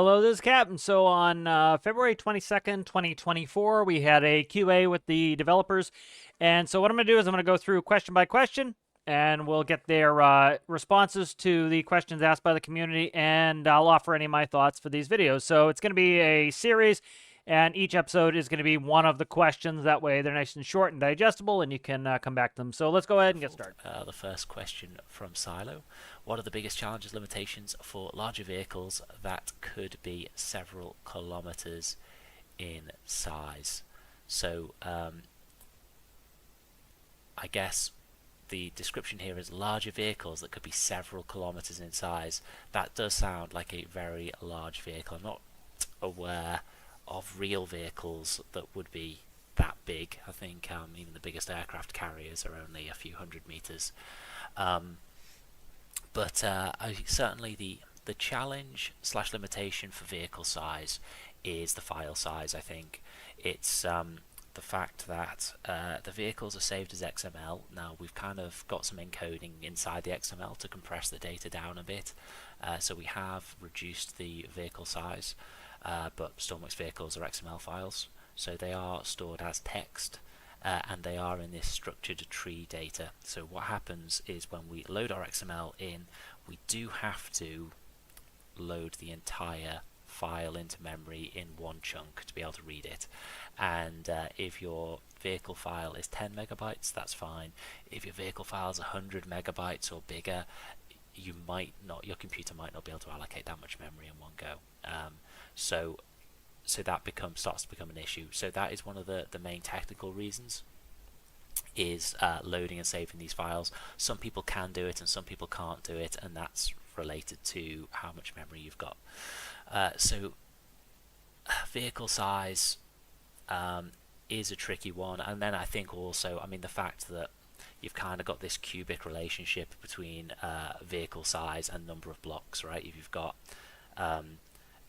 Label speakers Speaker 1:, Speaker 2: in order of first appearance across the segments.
Speaker 1: Hello, this is Captain. So on February 22nd, 2024, we had a QA with the developers. And so what I'm going to do is I'm going to go through question by question, and we'll get their responses to the questions asked by the community, and I'll offer any of my thoughts for these videos. So it's going to be a series, and each episode is going to be one of the questions. That way they're nice and short and digestible, and you can come back to them. So let's go ahead and get started.
Speaker 2: The first question from Silo. What are the biggest challenges, limitations for larger vehicles that could be several kilometers in size? So I guess the description here is larger vehicles that could be several kilometers in size. That does sound like a very large vehicle. I'm not aware of real vehicles that would be that big. I think even the biggest aircraft carriers are only a few hundred meters. But certainly the challenge / limitation for vehicle size is the file size. I think it's the fact that the vehicles are saved as XML. Now we've kind of got some encoding inside the XML to compress the data down a bit, so we have reduced the vehicle size, but Stormworks vehicles are XML files, so they are stored as text. And they are in this structured tree data. So what happens is when we load our XML in, we do have to load the entire file into memory in one chunk to be able to read it. And if your vehicle file is 10 megabytes, that's fine. If your vehicle file is 100 megabytes or bigger, your computer might not be able to allocate that much memory in one go. So that starts to become an issue. So that is one of the main technical reasons, is loading and saving these files. Some people can do it and some people can't do it, and that's related to how much memory you've got. So vehicle size is a tricky one. And then I think also, the fact that you've kind of got this cubic relationship between vehicle size and number of blocks, right? If you've got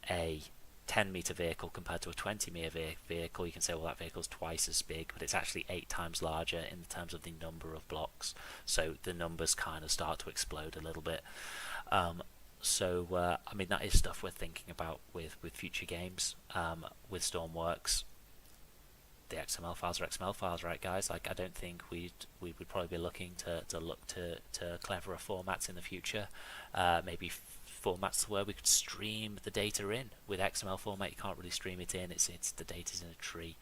Speaker 2: a 10-meter vehicle compared to a 20-meter vehicle, you can say, well, that vehicle's twice as big, but it's actually 8 times larger in terms of the number of blocks. So the numbers kind of start to explode a little bit. That is stuff we're thinking about with future games. With Stormworks, the XML files are XML files, right, guys? Like, I don't think we would probably be looking to look to cleverer formats in the future. Maybe formats where we could stream the data in. With XML format, you can't really stream it in. It's the data's in a tree.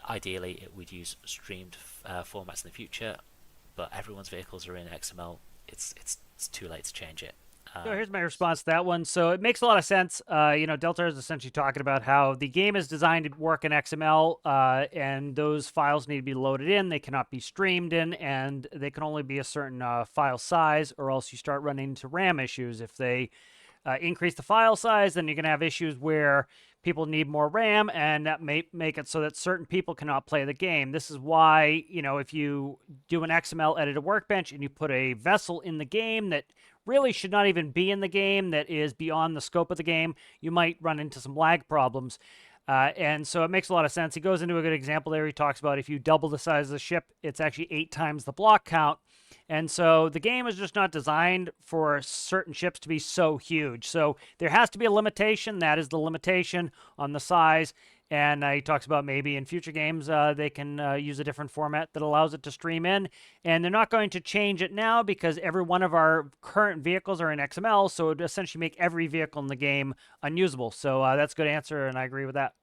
Speaker 2: Ideally, we'd use streamed formats in the future, but everyone's vehicles are in XML. It's too late to change it.
Speaker 1: So here's my response to that one. So it makes a lot of sense. Delta is essentially talking about how the game is designed to work in XML, and those files need to be loaded in. They cannot be streamed in, and they can only be a certain file size, or else you start running into RAM issues. If they increase the file size, then you're going to have issues where people need more RAM, and that may make it so that certain people cannot play the game. This is why, if you do an XML edited workbench and you put a vessel in the game that really should not even be in the game, that is beyond the scope of the game, you might run into some lag problems. And so it makes a lot of sense. He goes into a good example there. He talks about if you double the size of the ship, it's actually 8 times the block count. And so the game is just not designed for certain ships to be so huge. So there has to be a limitation. That is the limitation on the size. And he talks about maybe in future games they can use a different format that allows it to stream in. And they're not going to change it now because every one of our current vehicles are in XML. So it would essentially make every vehicle in the game unusable. So that's a good answer, and I agree with that.